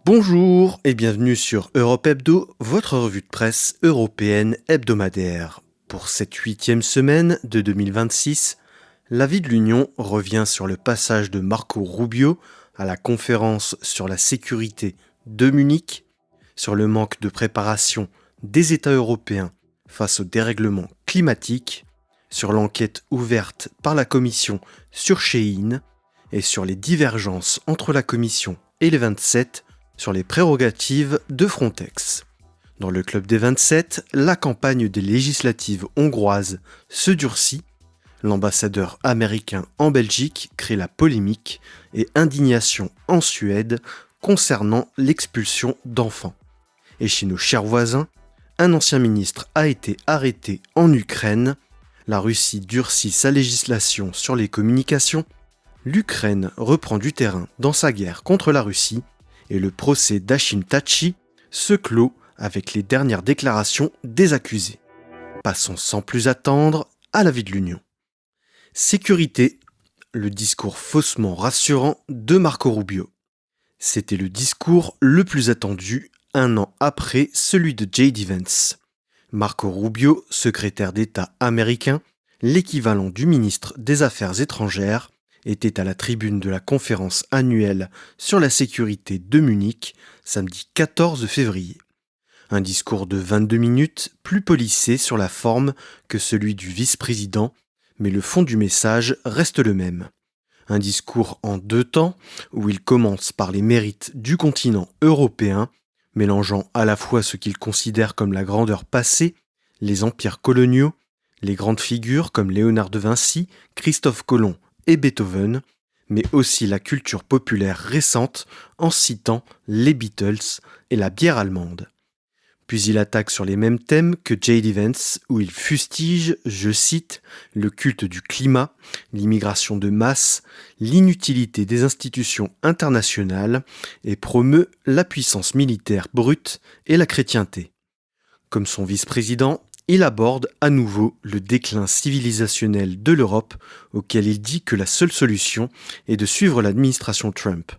Bonjour et bienvenue sur Europe Hebdo, votre revue de presse européenne hebdomadaire. Pour cette 8e semaine de 2026, l'avis de l'Union revient sur le passage de Marco Rubio à la conférence sur la sécurité de Munich, sur le manque de préparation des États européens face au dérèglement climatique, sur l'enquête ouverte par la Commission sur Shein et sur les divergences entre la Commission et les 27 sur les prérogatives de Frontex. Dans le club des 27, la campagne des législatives hongroises se durcit. L'ambassadeur américain en Belgique crée la polémique et indignation en Suède concernant l'expulsion d'enfants. Et chez nos chers voisins, un ancien ministre a été arrêté en Ukraine. La Russie durcit sa législation sur les communications. L'Ukraine reprend du terrain dans sa guerre contre la Russie. Et le procès d'Hashim Thaçi se clôt avec les dernières déclarations des accusés. Passons sans plus attendre à l'avis de l'Union. Sécurité, le discours faussement rassurant de Marco Rubio. C'était le discours le plus attendu un an après celui de J.D. Vance. Marco Rubio, secrétaire d'État américain, l'équivalent du ministre des Affaires étrangères, était à la tribune de la conférence annuelle sur la sécurité de Munich, samedi 14 février. Un discours de 22 minutes, plus policé sur la forme que celui du vice-président, mais le fond du message reste le même. Un discours en deux temps, où il commence par les mérites du continent européen, mélangeant à la fois ce qu'il considère comme la grandeur passée, les empires coloniaux, les grandes figures comme Léonard de Vinci, Christophe Colomb et Beethoven, mais aussi la culture populaire récente en citant les Beatles et la bière allemande. Puis il attaque sur les mêmes thèmes que J.D. Vance, où il fustige, je cite, le culte du climat, l'immigration de masse, l'inutilité des institutions internationales et promeut la puissance militaire brute et la chrétienté. Comme son vice-président, il aborde à nouveau le déclin civilisationnel de l'Europe, auquel il dit que la seule solution est de suivre l'administration Trump.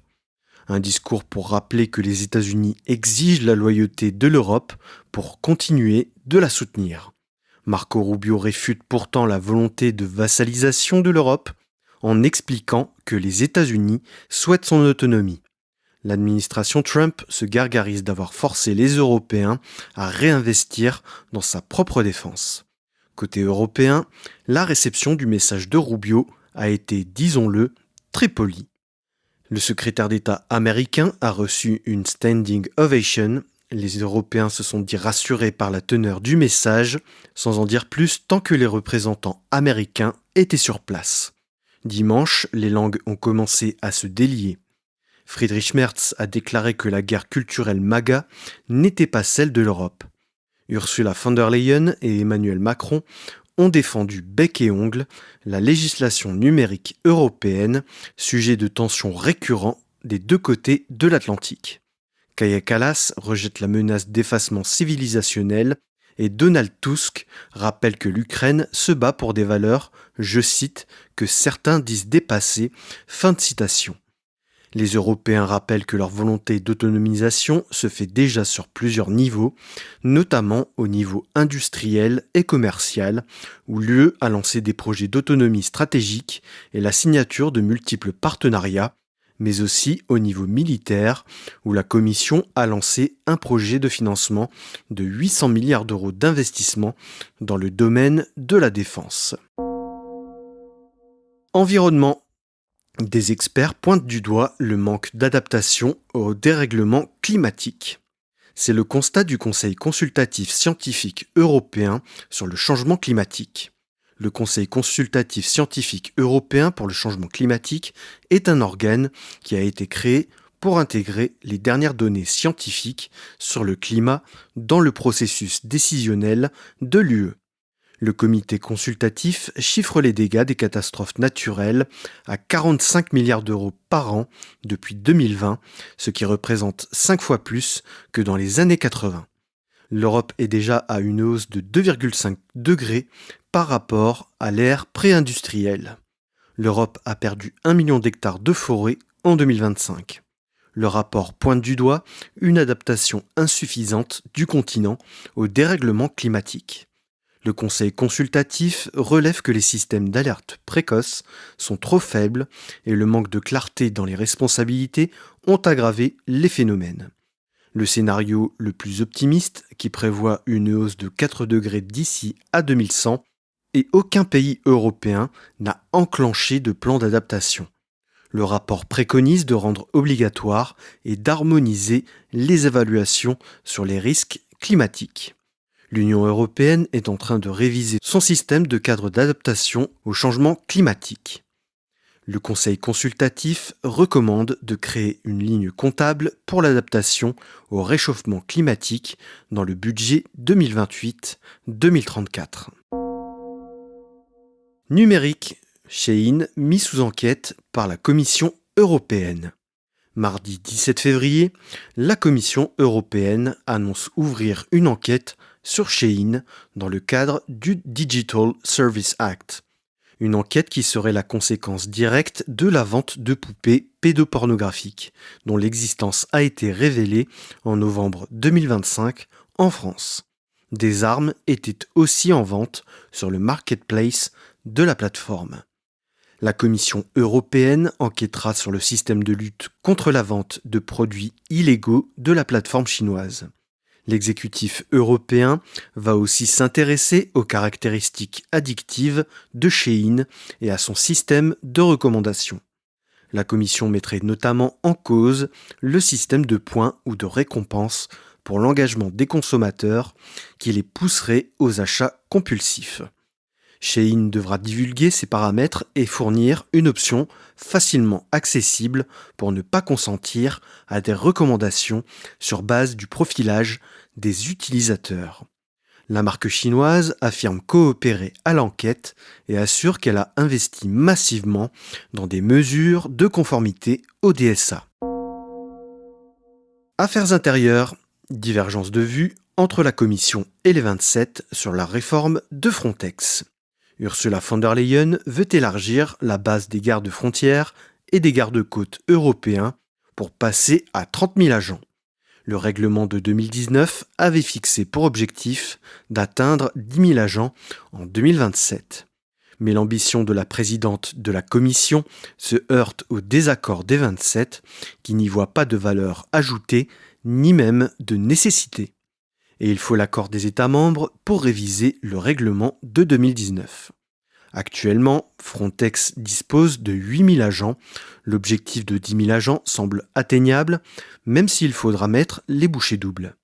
Un discours pour rappeler que les États-Unis exigent la loyauté de l'Europe pour continuer de la soutenir. Marco Rubio réfute pourtant la volonté de vassalisation de l'Europe en expliquant que les États-Unis souhaitent son autonomie. L'administration Trump se gargarise d'avoir forcé les Européens à réinvestir dans sa propre défense. Côté européen, la réception du message de Rubio a été, disons-le, très polie. Le secrétaire d'État américain a reçu une standing ovation. Les Européens se sont dit rassurés par la teneur du message, sans en dire plus tant que les représentants américains étaient sur place. Dimanche, les langues ont commencé à se délier. Friedrich Merz a déclaré que la guerre culturelle MAGA n'était pas celle de l'Europe. Ursula von der Leyen et Emmanuel Macron ont défendu bec et ongle la législation numérique européenne, sujet de tensions récurrents des deux côtés de l'Atlantique. Kaja Kallas rejette la menace d'effacement civilisationnel et Donald Tusk rappelle que l'Ukraine se bat pour des valeurs, je cite, que certains disent dépassées, fin de citation. Les Européens rappellent que leur volonté d'autonomisation se fait déjà sur plusieurs niveaux, notamment au niveau industriel et commercial, où l'UE a lancé des projets d'autonomie stratégique et la signature de multiples partenariats, mais aussi au niveau militaire, où la Commission a lancé un projet de financement de 800 milliards d'euros d'investissement dans le domaine de la défense. Environnement. Des experts pointent du doigt le manque d'adaptation au dérèglement climatique. C'est le constat du Conseil consultatif scientifique européen sur le changement climatique. Le Conseil consultatif scientifique européen pour le changement climatique est un organe qui a été créé pour intégrer les dernières données scientifiques sur le climat dans le processus décisionnel de l'UE. Le comité consultatif chiffre les dégâts des catastrophes naturelles à 45 milliards d'euros par an depuis 2020, ce qui représente 5 fois plus que dans les années 80. L'Europe est déjà à une hausse de 2,5 degrés par rapport à l'ère pré-industrielle. L'Europe a perdu 1 million d'hectares de forêt en 2025. Le rapport pointe du doigt une adaptation insuffisante du continent au dérèglement climatique. Le Conseil consultatif relève que les systèmes d'alerte précoce sont trop faibles et le manque de clarté dans les responsabilités ont aggravé les phénomènes. Le scénario le plus optimiste, qui prévoit une hausse de 4 degrés d'ici à 2100, et aucun pays européen n'a enclenché de plan d'adaptation. Le rapport préconise de rendre obligatoire et d'harmoniser les évaluations sur les risques climatiques. L'Union européenne est en train de réviser son système de cadre d'adaptation au changement climatique. Le Conseil consultatif recommande de créer une ligne comptable pour l'adaptation au réchauffement climatique dans le budget 2028-2034. Numérique, Shein mis sous enquête par la Commission européenne. Mardi 17 février, la Commission européenne annonce ouvrir une enquête sur Shein dans le cadre du Digital Services Act. Une enquête qui serait la conséquence directe de la vente de poupées pédopornographiques, dont l'existence a été révélée en novembre 2025 en France. Des armes étaient aussi en vente sur le marketplace de la plateforme. La Commission européenne enquêtera sur le système de lutte contre la vente de produits illégaux de la plateforme chinoise. L'exécutif européen va aussi s'intéresser aux caractéristiques addictives de Shein et à son système de recommandation. La Commission mettrait notamment en cause le système de points ou de récompenses pour l'engagement des consommateurs qui les pousserait aux achats compulsifs. Shein devra divulguer ses paramètres et fournir une option facilement accessible pour ne pas consentir à des recommandations sur base du profilage des utilisateurs. La marque chinoise affirme coopérer à l'enquête et assure qu'elle a investi massivement dans des mesures de conformité au DSA. Affaires intérieures, divergence de vues entre la Commission et les 27 sur la réforme de Frontex. Ursula von der Leyen veut élargir la base des gardes-frontières et des gardes-côtes européens pour passer à 30 000 agents. Le règlement de 2019 avait fixé pour objectif d'atteindre 10 000 agents en 2027. Mais l'ambition de la présidente de la Commission se heurte au désaccord des 27 qui n'y voient pas de valeur ajoutée ni même de nécessité. Et il faut l'accord des États membres pour réviser le règlement de 2019. Actuellement, Frontex dispose de 8 000 agents. L'objectif de 10 000 agents semble atteignable, même s'il faudra mettre les bouchées doubles.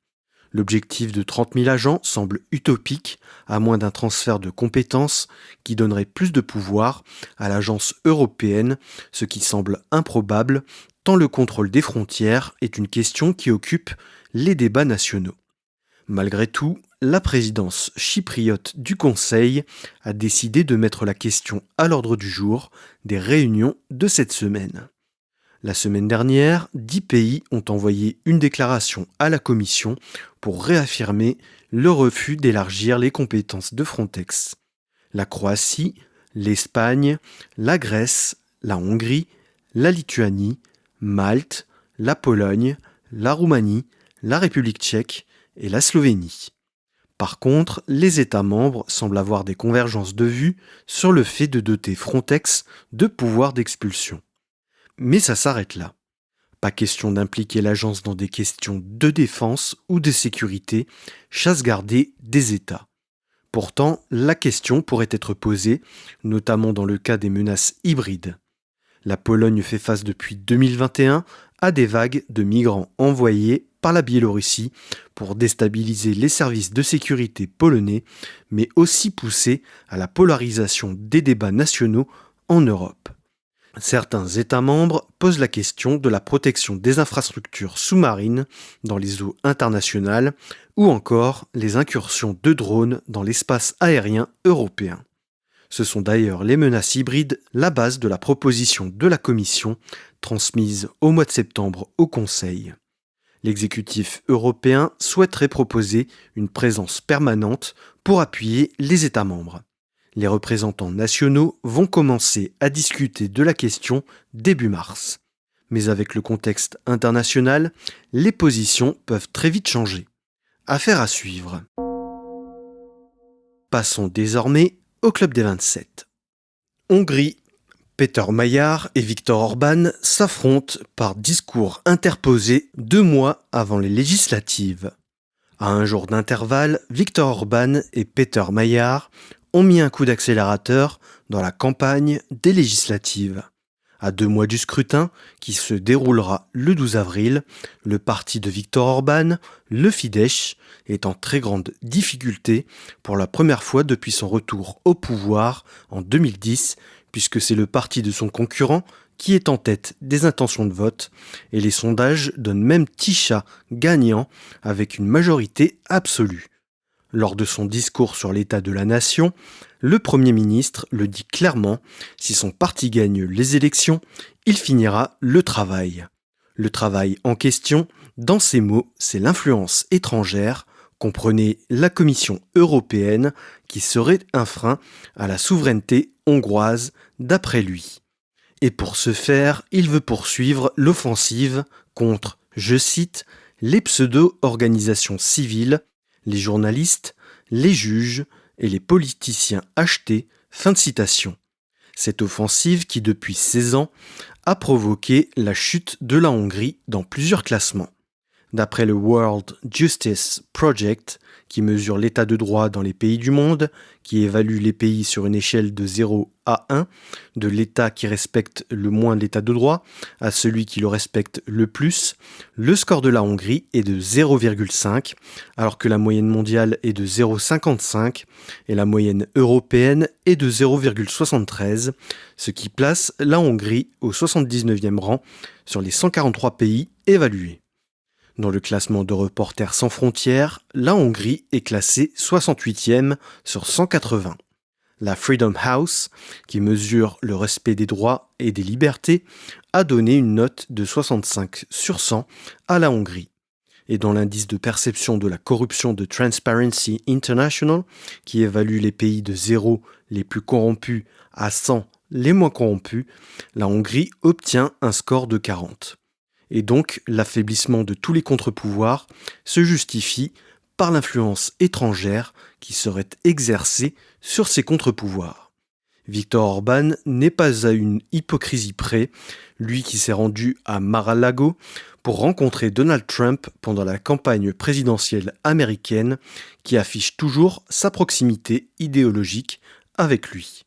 L'objectif de 30 000 agents semble utopique, à moins d'un transfert de compétences qui donnerait plus de pouvoir à l'agence européenne, ce qui semble improbable, tant le contrôle des frontières est une question qui occupe les débats nationaux. Malgré tout, la présidence chypriote du Conseil a décidé de mettre la question à l'ordre du jour des réunions de cette semaine. La semaine dernière, 10 pays ont envoyé une déclaration à la Commission pour réaffirmer le refus d'élargir les compétences de Frontex. La Croatie, l'Espagne, la Grèce, la Hongrie, la Lituanie, Malte, la Pologne, la Roumanie, la République tchèque et la Slovénie. Par contre, les États membres semblent avoir des convergences de vues sur le fait de doter Frontex de pouvoirs d'expulsion. Mais ça s'arrête là. Pas question d'impliquer l'agence dans des questions de défense ou de sécurité, chasse gardée des États. Pourtant, la question pourrait être posée, notamment dans le cas des menaces hybrides. La Pologne fait face depuis 2021 à des vagues de migrants envoyés par la Biélorussie pour déstabiliser les services de sécurité polonais, mais aussi pousser à la polarisation des débats nationaux en Europe. Certains États membres posent la question de la protection des infrastructures sous-marines dans les eaux internationales ou encore les incursions de drones dans l'espace aérien européen. Ce sont d'ailleurs les menaces hybrides la base de la proposition de la Commission transmise au mois de septembre au Conseil. L'exécutif européen souhaiterait proposer une présence permanente pour appuyer les États membres. Les représentants nationaux vont commencer à discuter de la question début mars. Mais avec le contexte international, les positions peuvent très vite changer. Affaire à suivre. Passons désormais au Club des 27. Hongrie. Peter Mayer et Viktor Orban s'affrontent par discours interposés 2 mois avant les législatives. À un jour d'intervalle, Viktor Orban et Peter Mayer ont mis un coup d'accélérateur dans la campagne des législatives. À 2 mois du scrutin, qui se déroulera le 12 avril, le parti de Viktor Orban, le Fidesz, est en très grande difficulté pour la première fois depuis son retour au pouvoir en 2010, puisque c'est le parti de son concurrent qui est en tête des intentions de vote, et les sondages donnent même Tisza gagnant avec une majorité absolue. Lors de son discours sur l'état de la nation, le Premier ministre le dit clairement, si son parti gagne les élections, il finira le travail. Le travail en question, dans ces mots, c'est l'influence étrangère, comprenez la Commission européenne, qui serait un frein à la souveraineté hongroise, d'après lui. Et pour ce faire, il veut poursuivre l'offensive contre, je cite, les pseudo-organisations civiles, les journalistes, les juges et les politiciens achetés, fin de citation. Cette offensive qui, depuis 16 ans, a provoqué la chute de la Hongrie dans plusieurs classements. D'après le World Justice Project, qui mesure l'état de droit dans les pays du monde, qui évalue les pays sur une échelle de 0 à 1, de l'état qui respecte le moins l'état de droit à celui qui le respecte le plus, le score de la Hongrie est de 0,5, alors que la moyenne mondiale est de 0,55 et la moyenne européenne est de 0,73, ce qui place la Hongrie au 79e rang sur les 143 pays évalués. Dans le classement de Reporters sans frontières, la Hongrie est classée 68e sur 180. La Freedom House, qui mesure le respect des droits et des libertés, a donné une note de 65 sur 100 à la Hongrie. Et dans l'indice de perception de la corruption de Transparency International, qui évalue les pays de 0 les plus corrompus à 100 les moins corrompus, la Hongrie obtient un score de 40. Et donc l'affaiblissement de tous les contre-pouvoirs se justifie par l'influence étrangère qui serait exercée sur ces contre-pouvoirs. Viktor Orban n'est pas à une hypocrisie près, lui qui s'est rendu à Mar-a-Lago pour rencontrer Donald Trump pendant la campagne présidentielle américaine qui affiche toujours sa proximité idéologique avec lui.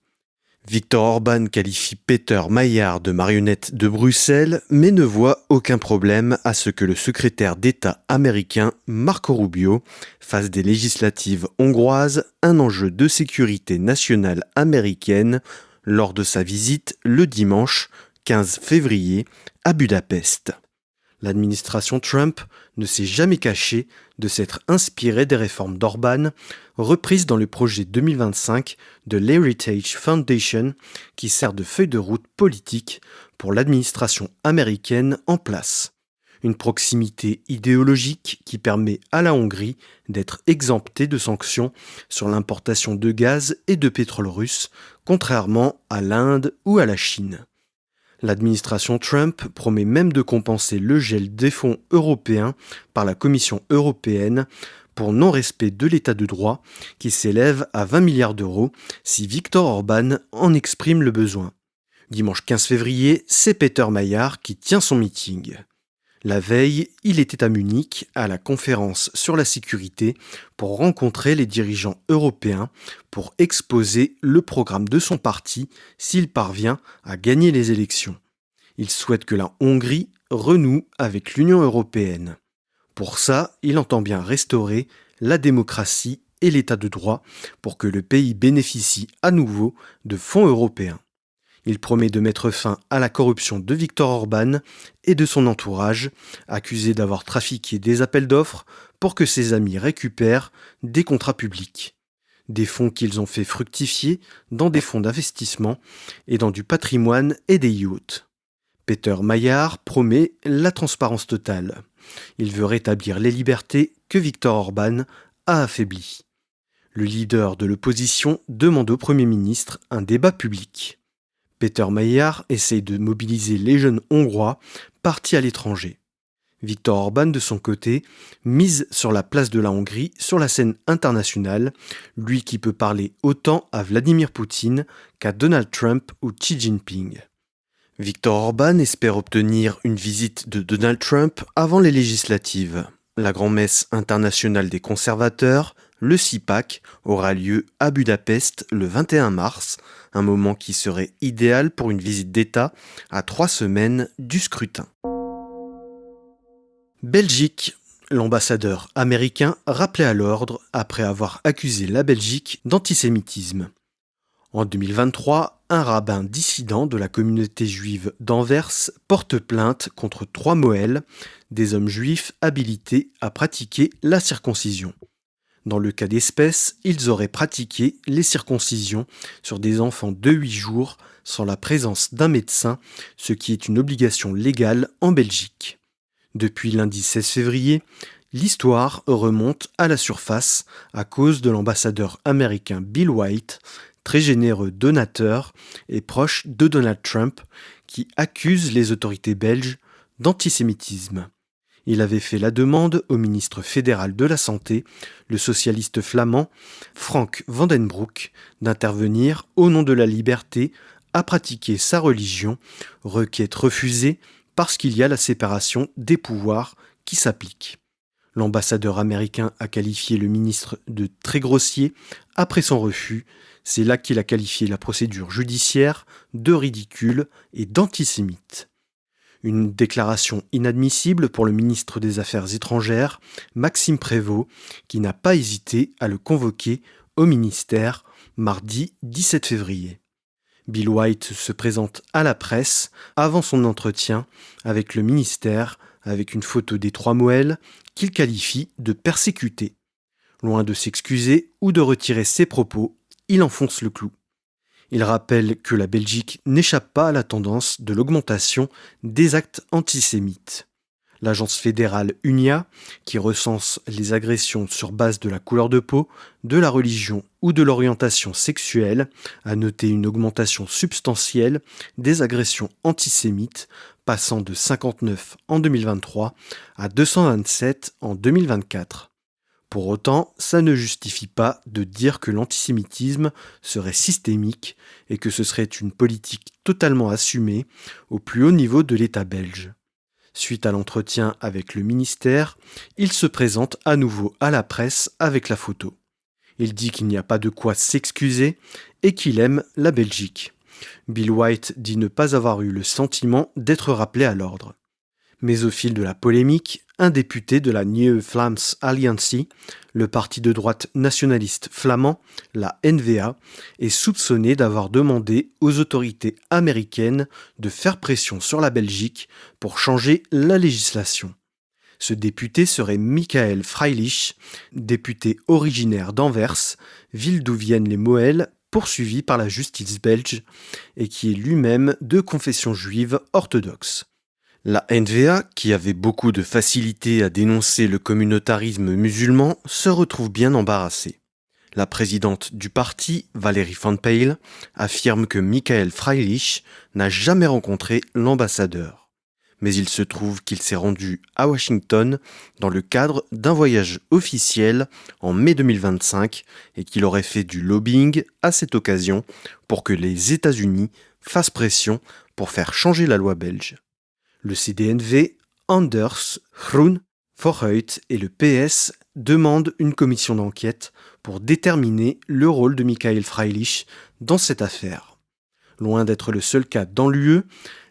Viktor Orban qualifie Peter Mayer de marionnette de Bruxelles, mais ne voit aucun problème à ce que le secrétaire d'État américain Marco Rubio fasse des législatives hongroises un enjeu de sécurité nationale américaine lors de sa visite le dimanche 15 février à Budapest. L'administration Trump ne s'est jamais cachée de s'être inspirée des réformes d'Orban, reprises dans le projet 2025 de l'Heritage Foundation, qui sert de feuille de route politique pour l'administration américaine en place. Une proximité idéologique qui permet à la Hongrie d'être exemptée de sanctions sur l'importation de gaz et de pétrole russe, contrairement à l'Inde ou à la Chine. L'administration Trump promet même de compenser le gel des fonds européens par la Commission européenne pour non-respect de l'état de droit qui s'élève à 20 milliards d'euros si Viktor Orban en exprime le besoin. Dimanche 15 février, c'est Peter Mayer qui tient son meeting. La veille, il était à Munich à la conférence sur la sécurité pour rencontrer les dirigeants européens pour exposer le programme de son parti s'il parvient à gagner les élections. Il souhaite que la Hongrie renoue avec l'Union européenne. Pour ça, il entend bien restaurer la démocratie et l'état de droit pour que le pays bénéficie à nouveau de fonds européens. Il promet de mettre fin à la corruption de Viktor Orban et de son entourage, accusé d'avoir trafiqué des appels d'offres pour que ses amis récupèrent des contrats publics. Des fonds qu'ils ont fait fructifier dans des fonds d'investissement et dans du patrimoine et des yachts. Peter Mayer promet la transparence totale. Il veut rétablir les libertés que Viktor Orban a affaiblies. Le leader de l'opposition demande au Premier ministre un débat public. Peter Maillard essaye de mobiliser les jeunes Hongrois partis à l'étranger. Viktor Orban, de son côté, mise sur la place de la Hongrie sur la scène internationale, lui qui peut parler autant à Vladimir Poutine qu'à Donald Trump ou Xi Jinping. Viktor Orban espère obtenir une visite de Donald Trump avant les législatives. La grand-messe internationale des conservateurs, le CIPAC, aura lieu à Budapest le 21 mars, un moment qui serait idéal pour une visite d'État à 3 semaines du scrutin. Belgique. L'ambassadeur américain rappelé à l'ordre après avoir accusé la Belgique d'antisémitisme. En 2023, un rabbin dissident de la communauté juive d'Anvers porte plainte contre 3 Moëls, des hommes juifs habilités à pratiquer la circoncision. Dans le cas d'espèce, ils auraient pratiqué les circoncisions sur des enfants de 8 jours sans la présence d'un médecin, ce qui est une obligation légale en Belgique. Depuis lundi 16 février, l'histoire remonte à la surface à cause de l'ambassadeur américain Bill White, très généreux donateur et proche de Donald Trump, qui accuse les autorités belges d'antisémitisme. Il avait fait la demande au ministre fédéral de la Santé, le socialiste flamand Frank Vandenbroek, d'intervenir au nom de la liberté à pratiquer sa religion, requête refusée parce qu'il y a la séparation des pouvoirs qui s'applique. L'ambassadeur américain a qualifié le ministre de très grossier après son refus. C'est là qu'il a qualifié la procédure judiciaire de ridicule et d'antisémite. Une déclaration inadmissible pour le ministre des Affaires étrangères, Maxime Prévost, qui n'a pas hésité à le convoquer au ministère mardi 17 février. Bill White se présente à la presse avant son entretien avec le ministère avec une photo des 3 Moëls qu'il qualifie de persécutés. Loin de s'excuser ou de retirer ses propos, il enfonce le clou. Il rappelle que la Belgique n'échappe pas à la tendance de l'augmentation des actes antisémites. L'agence fédérale UNIA, qui recense les agressions sur base de la couleur de peau, de la religion ou de l'orientation sexuelle, a noté une augmentation substantielle des agressions antisémites, passant de 59 en 2023 à 227 en 2024. Pour autant, ça ne justifie pas de dire que l'antisémitisme serait systémique et que ce serait une politique totalement assumée au plus haut niveau de l'État belge. Suite à l'entretien avec le ministère, il se présente à nouveau à la presse avec la photo. Il dit qu'il n'y a pas de quoi s'excuser et qu'il aime la Belgique. Bill White dit ne pas avoir eu le sentiment d'être rappelé à l'ordre. Mais au fil de la polémique, un député de la Nieuwe Vlaams Alliantie, le parti de droite nationaliste flamand, la N-VA, est soupçonné d'avoir demandé aux autorités américaines de faire pression sur la Belgique pour changer la législation. Ce député serait Michael Freilich, député originaire d'Anvers, ville d'où viennent les Moëls, poursuivi par la justice belge, et qui est lui-même de confession juive orthodoxe. La N-VA, qui avait beaucoup de facilité à dénoncer le communautarisme musulman, se retrouve bien embarrassée. La présidente du parti, Valérie Van Pijl, affirme que Michael Freilich n'a jamais rencontré l'ambassadeur. Mais il se trouve qu'il s'est rendu à Washington dans le cadre d'un voyage officiel en mai 2025 et qu'il aurait fait du lobbying à cette occasion pour que les États-Unis fassent pression pour faire changer la loi belge. Le CD&V, Anders, Groen, Vooruit et le PS demandent une commission d'enquête pour déterminer le rôle de Michael Freilich dans cette affaire. Loin d'être le seul cas dans l'UE,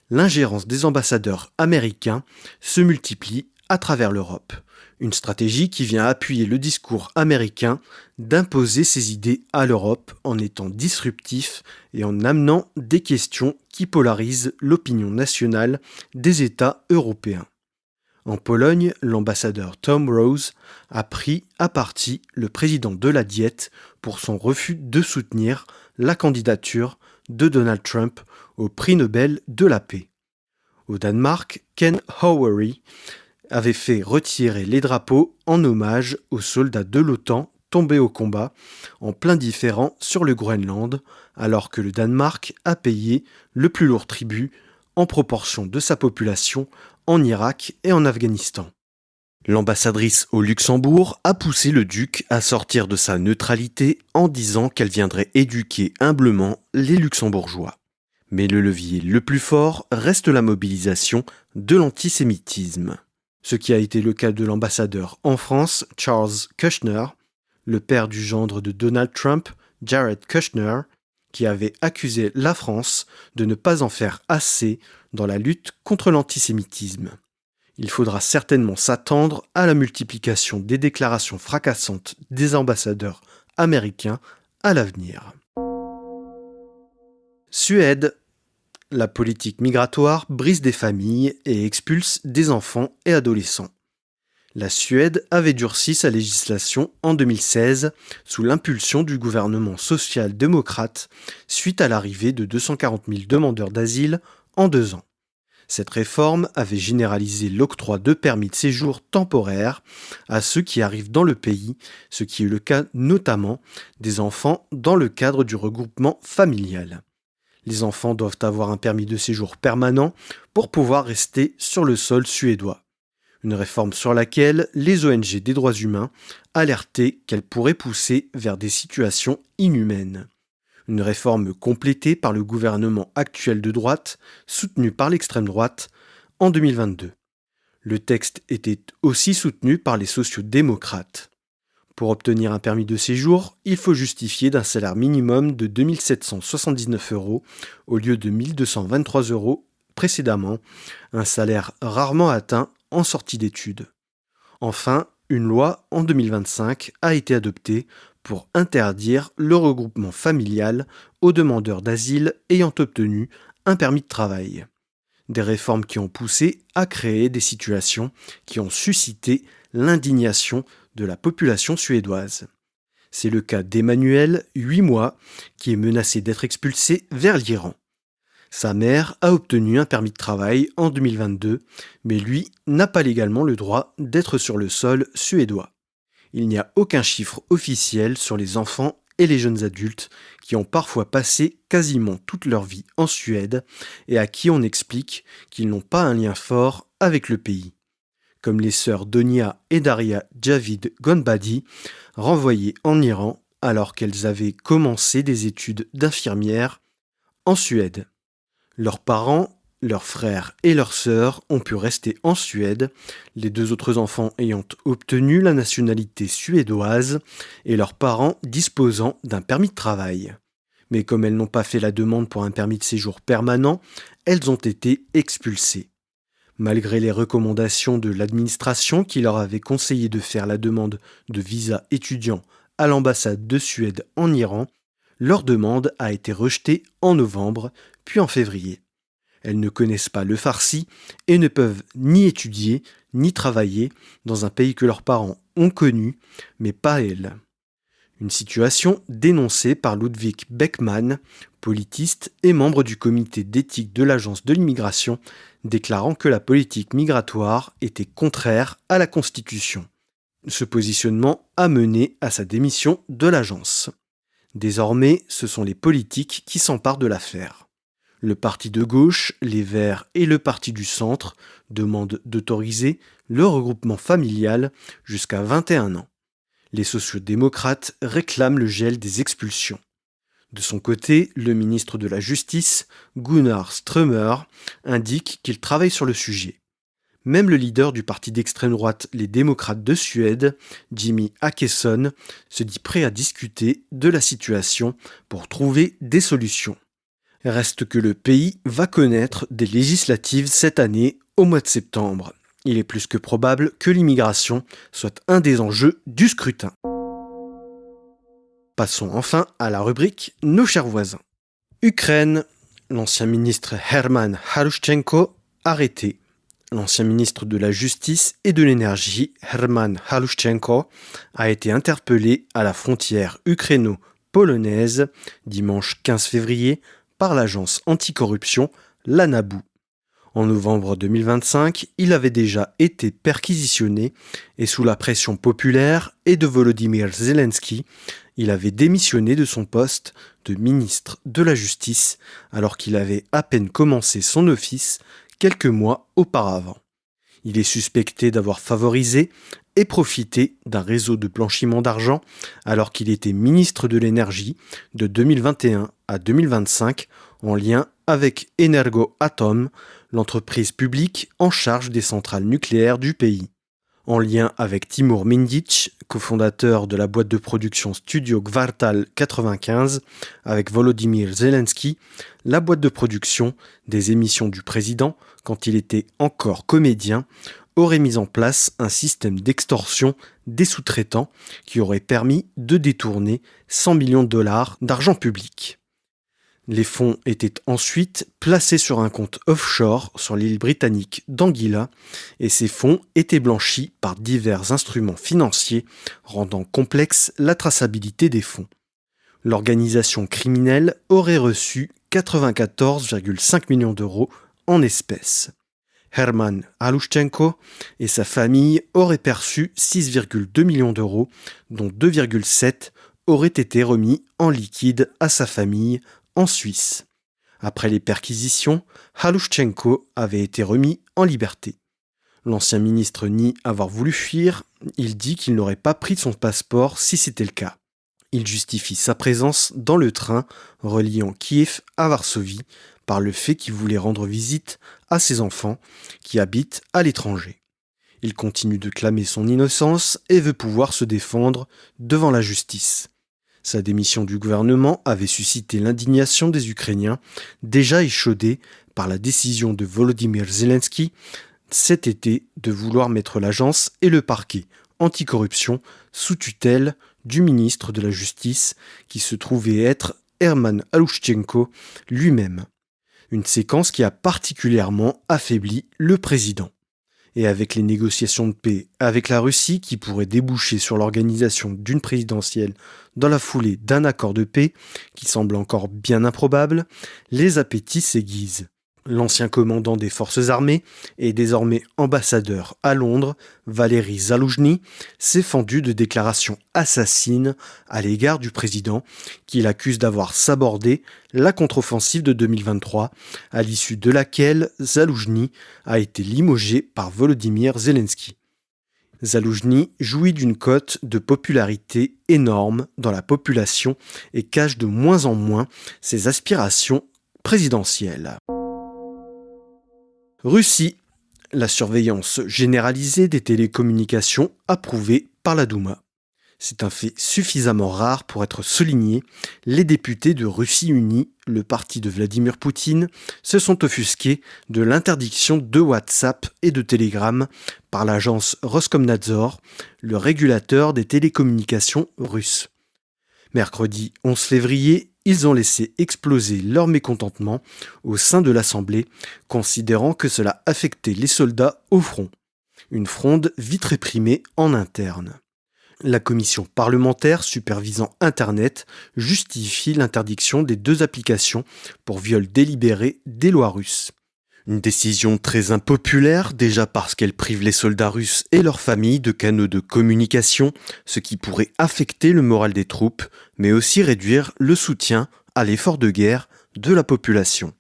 l'ingérence des ambassadeurs américains se multiplie à travers l'Europe. Une stratégie qui vient appuyer le discours américain d'imposer ses idées à l'Europe en étant disruptif et en amenant des questions qui polarisent l'opinion nationale des États européens. En Pologne, l'ambassadeur Tom Rose a pris à partie le président de la Diète pour son refus de soutenir la candidature de Donald Trump au prix Nobel de la paix. Au Danemark, Ken Howery avait fait retirer les drapeaux en hommage aux soldats de l'OTAN tombés au combat en plein différend sur le Groenland, alors que le Danemark a payé le plus lourd tribut en proportion de sa population en Irak et en Afghanistan. L'ambassadrice au Luxembourg a poussé le duc à sortir de sa neutralité en disant qu'elle viendrait éduquer humblement les Luxembourgeois. Mais le levier le plus fort reste la mobilisation de l'antisémitisme. Ce qui a été le cas de l'ambassadeur en France, Charles Kushner, le père du gendre de Donald Trump, Jared Kushner, qui avait accusé la France de ne pas en faire assez dans la lutte contre l'antisémitisme. Il faudra certainement s'attendre à la multiplication des déclarations fracassantes des ambassadeurs américains à l'avenir. Suède. La politique migratoire brise des familles et expulse des enfants et adolescents. La Suède avait durci sa législation en 2016 sous l'impulsion du gouvernement social-démocrate suite à l'arrivée de 240 000 demandeurs d'asile en 2 ans. Cette réforme avait généralisé l'octroi de permis de séjour temporaires à ceux qui arrivent dans le pays, ce qui est le cas notamment des enfants dans le cadre du regroupement familial. Les enfants doivent avoir un permis de séjour permanent pour pouvoir rester sur le sol suédois. Une réforme sur laquelle les ONG des droits humains alertaient qu'elle pourrait pousser vers des situations inhumaines. Une réforme complétée par le gouvernement actuel de droite, soutenu par l'extrême droite, en 2022. Le texte était aussi soutenu par les sociaux-démocrates. Pour obtenir un permis de séjour, il faut justifier d'un salaire minimum de 2 779 € au lieu de 1 223 € précédemment, un salaire rarement atteint en sortie d'études. Enfin, une loi en 2025 a été adoptée pour interdire le regroupement familial aux demandeurs d'asile ayant obtenu un permis de travail. Des réformes qui ont poussé à créer des situations qui ont suscité l'indignation de la population suédoise. C'est le cas d'Emmanuel, 8 mois, qui est menacé d'être expulsé vers l'Iran. Sa mère a obtenu un permis de travail en 2022, mais lui n'a pas légalement le droit d'être sur le sol suédois. Il n'y a aucun chiffre officiel sur les enfants et les jeunes adultes qui ont parfois passé quasiment toute leur vie en Suède et à qui on explique qu'ils n'ont pas un lien fort avec le pays. Comme les sœurs Donia et Daria Javid Gonbadi, renvoyées en Iran alors qu'elles avaient commencé des études d'infirmières en Suède. Leurs parents, leurs frères et leurs sœurs ont pu rester en Suède, les 2 autres enfants ayant obtenu la nationalité suédoise et leurs parents disposant d'un permis de travail. Mais comme elles n'ont pas fait la demande pour un permis de séjour permanent, elles ont été expulsées. Malgré les recommandations de l'administration qui leur avait conseillé de faire la demande de visa étudiant à l'ambassade de Suède en Iran, leur demande a été rejetée en novembre, puis en février. Elles ne connaissent pas le farsi et ne peuvent ni étudier ni travailler dans un pays que leurs parents ont connu, mais pas elles. Une situation dénoncée par Ludwig Beckmann, politiste et membre du comité d'éthique de l'agence de l'immigration, déclarant que la politique migratoire était contraire à la Constitution. Ce positionnement a mené à sa démission de l'agence. Désormais, ce sont les politiques qui s'emparent de l'affaire. Le parti de gauche, les Verts et le parti du centre demandent d'autoriser le regroupement familial jusqu'à 21 ans. Les sociaux-démocrates réclament le gel des expulsions. De son côté, le ministre de la Justice, Gunnar Strömmer, indique qu'il travaille sur le sujet. Même le leader du parti d'extrême droite, les démocrates de Suède, Jimmy Åkesson, se dit prêt à discuter de la situation pour trouver des solutions. Reste que le pays va connaître des législatives cette année au mois de septembre. Il est plus que probable que l'immigration soit un des enjeux du scrutin. Passons enfin à la rubrique « Nos chers voisins ». Ukraine, l'ancien ministre Herman Halushchenko, arrêté. L'ancien ministre de la Justice et de l'Énergie, Herman Halushchenko, a été interpellé à la frontière ukraino-polonaise dimanche 15 février par l'agence anticorruption, la NABU. En novembre 2025, il avait déjà été perquisitionné et sous la pression populaire et de Volodymyr Zelensky, il avait démissionné de son poste de ministre de la Justice alors qu'il avait à peine commencé son office quelques mois auparavant. Il est suspecté d'avoir favorisé et profité d'un réseau de blanchiment d'argent alors qu'il était ministre de l'énergie de 2021 à 2025 en lien avec Energoatom, l'entreprise publique en charge des centrales nucléaires du pays. En lien avec Timur Mindic, cofondateur de la boîte de production Studio Kvartal 95, avec Volodymyr Zelensky, la boîte de production des émissions du président, quand il était encore comédien, aurait mis en place un système d'extorsion des sous-traitants qui aurait permis de détourner 100 millions de dollars d'argent public. Les fonds étaient ensuite placés sur un compte offshore sur l'île britannique d'Anguilla et ces fonds étaient blanchis par divers instruments financiers rendant complexe la traçabilité des fonds. L'organisation criminelle aurait reçu 94,5 millions d'euros en espèces. Herman Alushchenko et sa famille auraient perçu 6,2 millions d'euros, dont 2,7 auraient été remis en liquide à sa famille en Suisse. Après les perquisitions, Alushchenko avait été remis en liberté. L'ancien ministre nie avoir voulu fuir, il dit qu'il n'aurait pas pris son passeport si c'était le cas. Il justifie sa présence dans le train reliant Kiev à Varsovie par le fait qu'il voulait rendre visite à ses enfants qui habitent à l'étranger. Il continue de clamer son innocence et veut pouvoir se défendre devant la justice. Sa démission du gouvernement avait suscité l'indignation des Ukrainiens, déjà échaudés par la décision de Volodymyr Zelensky cet été de vouloir mettre l'agence et le parquet anticorruption sous tutelle du ministre de la Justice, qui se trouvait être Herman Alushchenko lui-même. Une séquence qui a particulièrement affaibli le président. Et avec les négociations de paix avec la Russie qui pourraient déboucher sur l'organisation d'une présidentielle dans la foulée d'un accord de paix qui semble encore bien improbable, les appétits s'aiguisent. L'ancien commandant des forces armées et désormais ambassadeur à Londres, Valéry Zaloujny, s'est fendu de déclarations assassines à l'égard du président, qu'il accuse d'avoir sabordé la contre-offensive de 2023, à l'issue de laquelle Zaloujny a été limogé par Volodymyr Zelensky. Zaloujny jouit d'une cote de popularité énorme dans la population et cache de moins en moins ses aspirations présidentielles. Russie, la surveillance généralisée des télécommunications approuvée par la Douma. C'est un fait suffisamment rare pour être souligné. Les députés de Russie Unie, le parti de Vladimir Poutine, se sont offusqués de l'interdiction de WhatsApp et de Telegram par l'agence Roskomnadzor, le régulateur des télécommunications russes. Mercredi 11 février, ils ont laissé exploser leur mécontentement au sein de l'Assemblée, considérant que cela affectait les soldats au front. Une fronde vite réprimée en interne. La commission parlementaire supervisant Internet justifie l'interdiction des deux applications pour viol délibéré des lois russes. Une décision très impopulaire, déjà parce qu'elle prive les soldats russes et leurs familles de canaux de communication, ce qui pourrait affecter le moral des troupes, mais aussi réduire le soutien à l'effort de guerre de la population.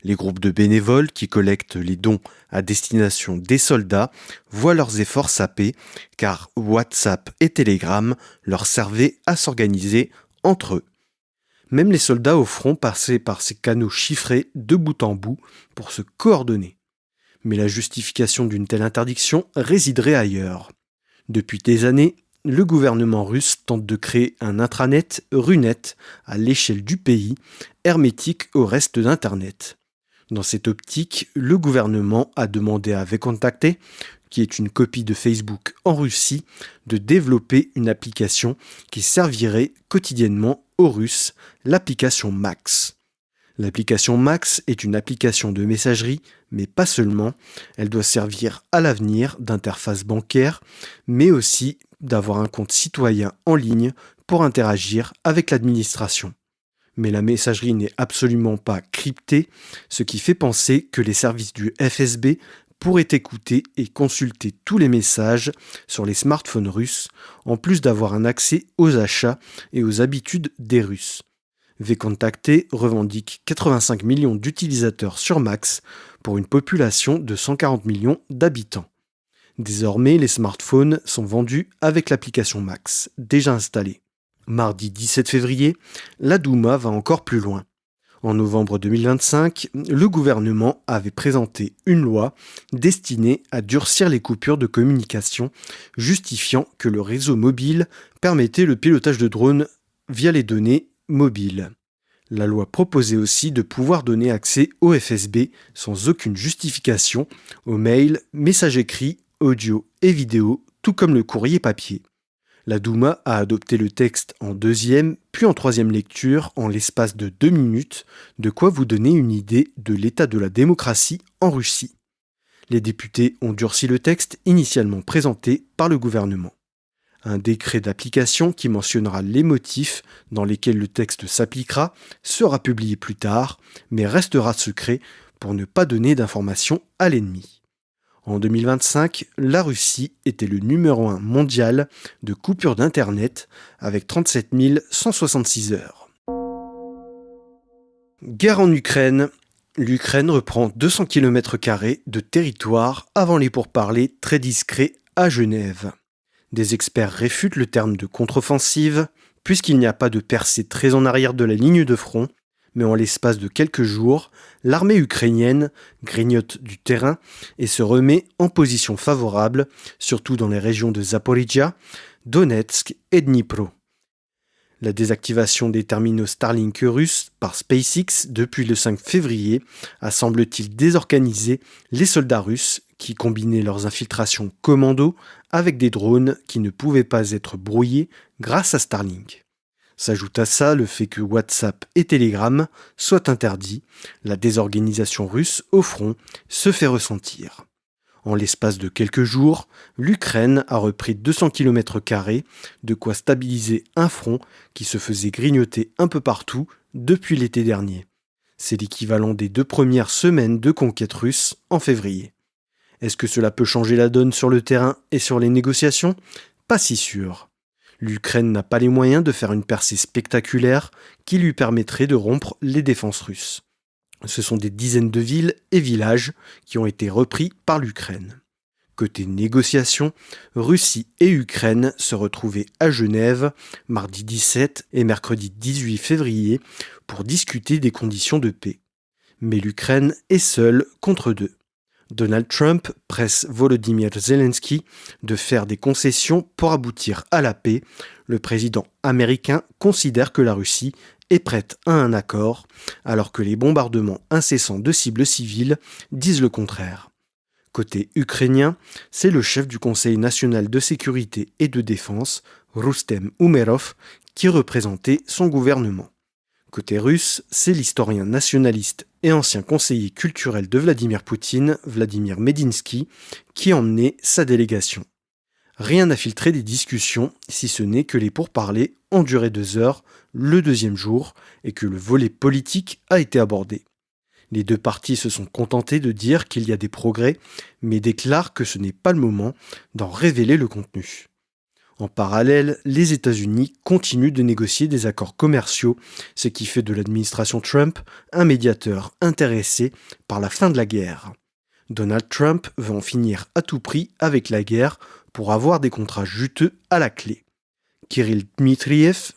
Les groupes de bénévoles qui collectent les dons à destination des soldats voient leurs efforts sapés, car WhatsApp et Telegram leur servaient à s'organiser entre eux. Même les soldats au front passaient par ces canaux chiffrés de bout en bout pour se coordonner. Mais la justification d'une telle interdiction résiderait ailleurs. Depuis des années, le gouvernement russe tente de créer un intranet RUNET à l'échelle du pays, hermétique au reste d'Internet. Dans cette optique, le gouvernement a demandé à VKontakte, qui est une copie de Facebook en Russie, de développer une application qui servirait quotidiennement aux Russes, l'application Max. L'application Max est une application de messagerie, mais pas seulement. Elle doit servir à l'avenir d'interface bancaire, mais aussi d'avoir un compte citoyen en ligne pour interagir avec l'administration. Mais la messagerie n'est absolument pas cryptée, ce qui fait penser que les services du FSB pourraient écouter et consulter tous les messages sur les smartphones russes, en plus d'avoir un accès aux achats et aux habitudes des Russes. VKontakte revendique 85 millions d'utilisateurs sur Max pour une population de 140 millions d'habitants. Désormais, les smartphones sont vendus avec l'application Max, déjà installée. Mardi 17 février, la Douma va encore plus loin. En novembre 2025, le gouvernement avait présenté une loi destinée à durcir les coupures de communication, justifiant que le réseau mobile permettait le pilotage de drones via les données mobiles. La loi proposait aussi de pouvoir donner accès au FSB sans aucune justification aux mails, messages écrits, audio et vidéo, tout comme le courrier papier. La Douma a adopté le texte en deuxième, puis en troisième lecture en l'espace de 2 minutes, de quoi vous donner une idée de l'état de la démocratie en Russie. Les députés ont durci le texte initialement présenté par le gouvernement. Un décret d'application qui mentionnera les motifs dans lesquels le texte s'appliquera sera publié plus tard, mais restera secret pour ne pas donner d'informations à l'ennemi. En 2025, la Russie était le numéro 1 mondial de coupures d'Internet avec 37 166 heures. Guerre en Ukraine. L'Ukraine reprend 200 km² de territoire avant les pourparlers très discrets à Genève. Des experts réfutent le terme de contre-offensive, puisqu'il n'y a pas de percée très en arrière de la ligne de front, mais en l'espace de quelques jours, l'armée ukrainienne grignote du terrain et se remet en position favorable, surtout dans les régions de Zaporizhia, Donetsk et Dnipro. La désactivation des terminaux Starlink russes par SpaceX depuis le 5 février a semble-t-il désorganisé les soldats russes qui combinaient leurs infiltrations commando avec des drones qui ne pouvaient pas être brouillés grâce à Starlink. S'ajoute à ça le fait que WhatsApp et Telegram soient interdits, la désorganisation russe au front se fait ressentir. En l'espace de quelques jours, l'Ukraine a repris 200 km², de quoi stabiliser un front qui se faisait grignoter un peu partout depuis l'été dernier. C'est l'équivalent des 2 premières semaines de conquête russe en février. Est-ce que cela peut changer la donne sur le terrain et sur les négociations ? Pas si sûr. L'Ukraine n'a pas les moyens de faire une percée spectaculaire qui lui permettrait de rompre les défenses russes. Ce sont des dizaines de villes et villages qui ont été repris par l'Ukraine. Côté négociations, Russie et Ukraine se retrouvaient à Genève mardi 17 et mercredi 18 février pour discuter des conditions de paix. Mais l'Ukraine est seule contre deux. Donald Trump presse Volodymyr Zelensky de faire des concessions pour aboutir à la paix. Le président américain considère que la Russie est prête à un accord, alors que les bombardements incessants de cibles civiles disent le contraire. Côté ukrainien, c'est le chef du Conseil national de sécurité et de défense, Rustem Umerov, qui représentait son gouvernement. Côté russe, c'est l'historien nationaliste et ancien conseiller culturel de Vladimir Poutine, Vladimir Medinsky, qui emmenait sa délégation. Rien n'a filtré des discussions, si ce n'est que les pourparlers ont duré 2 heures, le deuxième jour, et que le volet politique a été abordé. Les deux parties se sont contentées de dire qu'il y a des progrès, mais déclarent que ce n'est pas le moment d'en révéler le contenu. En parallèle, les États-Unis continuent de négocier des accords commerciaux, ce qui fait de l'administration Trump un médiateur intéressé par la fin de la guerre. Donald Trump veut en finir à tout prix avec la guerre pour avoir des contrats juteux à la clé. Kirill Dmitriev,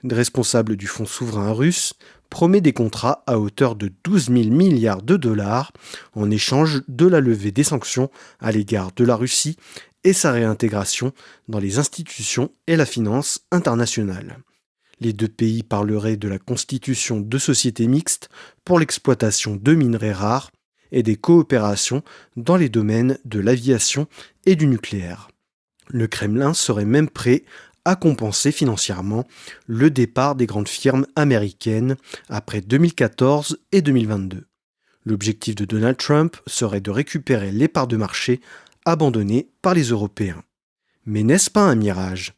responsable du Fonds souverain russe, promet des contrats à hauteur de 12 000 milliards de dollars en échange de la levée des sanctions à l'égard de la Russie et sa réintégration dans les institutions et la finance internationale. Les deux pays parleraient de la constitution de sociétés mixtes pour l'exploitation de minerais rares et des coopérations dans les domaines de l'aviation et du nucléaire. Le Kremlin serait même prêt à compenser financièrement le départ des grandes firmes américaines après 2014 et 2022. L'objectif de Donald Trump serait de récupérer les parts de marché abandonnées par les Européens. Mais n'est-ce pas un mirage ?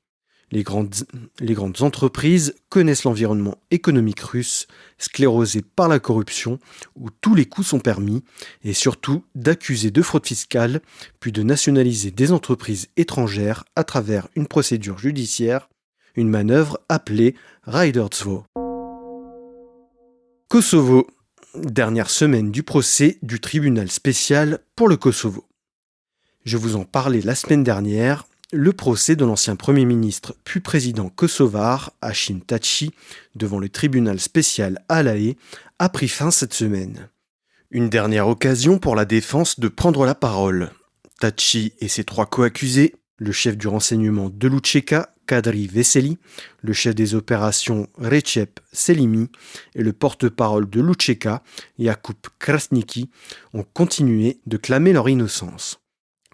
Les grandes entreprises connaissent l'environnement économique russe, sclérosé par la corruption, où tous les coups sont permis, et surtout d'accuser de fraude fiscale, puis de nationaliser des entreprises étrangères à travers une procédure judiciaire, une manœuvre appelée Rajderstvo. Kosovo. Dernière semaine du procès du tribunal spécial pour le Kosovo. Je vous en parlais la semaine dernière. Le procès de l'ancien Premier ministre puis président kosovar, Hashim Thaçi, devant le tribunal spécial à La Haye, a pris fin cette semaine. Une dernière occasion pour la défense de prendre la parole. Thaçi et ses 3 co-accusés, le chef du renseignement de l'UÇK, Kadri Veseli, le chef des opérations Recep Selimi et le porte-parole de l'UÇK, Jakub Krasniqi, ont continué de clamer leur innocence.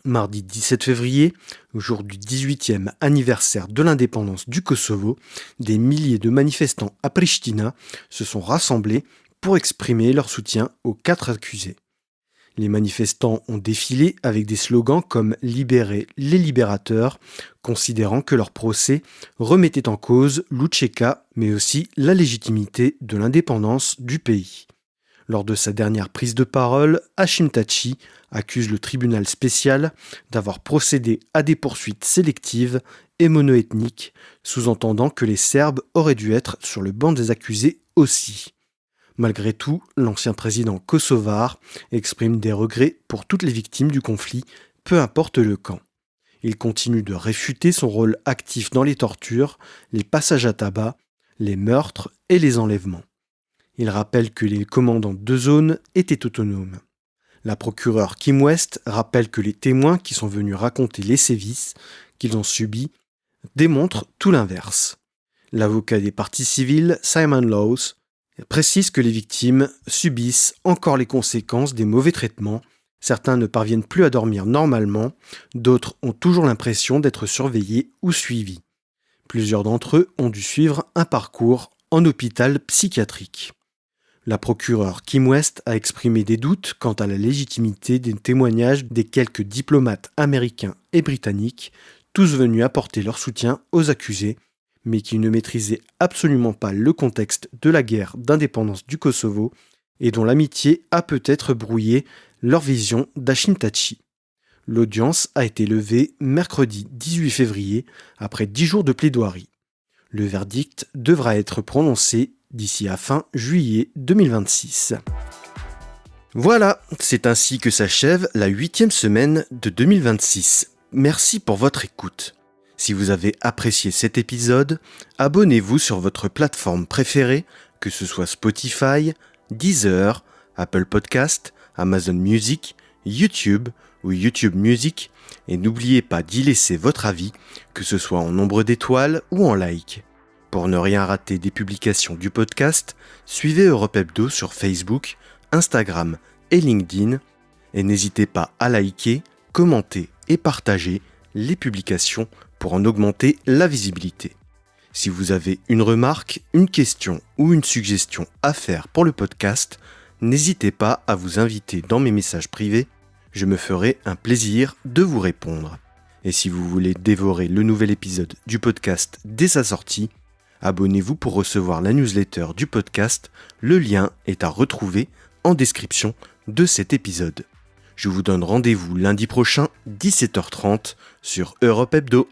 Mardi 17 février, au jour du 18e anniversaire de l'indépendance du Kosovo, des milliers de manifestants à Pristina se sont rassemblés pour exprimer leur soutien aux 4 accusés. Les manifestants ont défilé avec des slogans comme « Libérer les libérateurs », considérant que leur procès remettait en cause l'UÇK, mais aussi la légitimité de l'indépendance du pays. Lors de sa dernière prise de parole, Hashim Thaçi accuse le tribunal spécial d'avoir procédé à des poursuites sélectives et monoethniques, sous-entendant que les Serbes auraient dû être sur le banc des accusés aussi. Malgré tout, l'ancien président kosovar exprime des regrets pour toutes les victimes du conflit, peu importe le camp. Il continue de réfuter son rôle actif dans les tortures, les passages à tabac, les meurtres et les enlèvements. Il rappelle que les commandants de zone étaient autonomes. La procureure Kim West rappelle que les témoins qui sont venus raconter les sévices qu'ils ont subis démontrent tout l'inverse. L'avocat des parties civiles, Simon Laws, précise que les victimes subissent encore les conséquences des mauvais traitements. Certains ne parviennent plus à dormir normalement, d'autres ont toujours l'impression d'être surveillés ou suivis. Plusieurs d'entre eux ont dû suivre un parcours en hôpital psychiatrique. La procureure Kim West a exprimé des doutes quant à la légitimité des témoignages des quelques diplomates américains et britanniques, tous venus apporter leur soutien aux accusés, mais qui ne maîtrisaient absolument pas le contexte de la guerre d'indépendance du Kosovo et dont l'amitié a peut-être brouillé leur vision d'Hashim Thaçi. L'audience a été levée mercredi 18 février, après 10 jours de plaidoirie. Le verdict devra être prononcé d'ici à fin juillet 2026. Voilà, c'est ainsi que s'achève la 8e semaine de 2026. Merci pour votre écoute. Si vous avez apprécié cet épisode, abonnez-vous sur votre plateforme préférée, que ce soit Spotify, Deezer, Apple Podcast, Amazon Music, YouTube ou YouTube Music, et n'oubliez pas d'y laisser votre avis, que ce soit en nombre d'étoiles ou en like. Pour ne rien rater des publications du podcast, suivez Europe Hebdo sur Facebook, Instagram et LinkedIn, et n'hésitez pas à liker, commenter et partager les publications pour en augmenter la visibilité. Si vous avez une remarque, une question ou une suggestion à faire pour le podcast, n'hésitez pas à vous inviter dans mes messages privés, je me ferai un plaisir de vous répondre. Et si vous voulez dévorer le nouvel épisode du podcast dès sa sortie, abonnez-vous pour recevoir la newsletter du podcast, le lien est à retrouver en description de cet épisode. Je vous donne rendez-vous lundi prochain, 17h30, sur Europe Hebdo.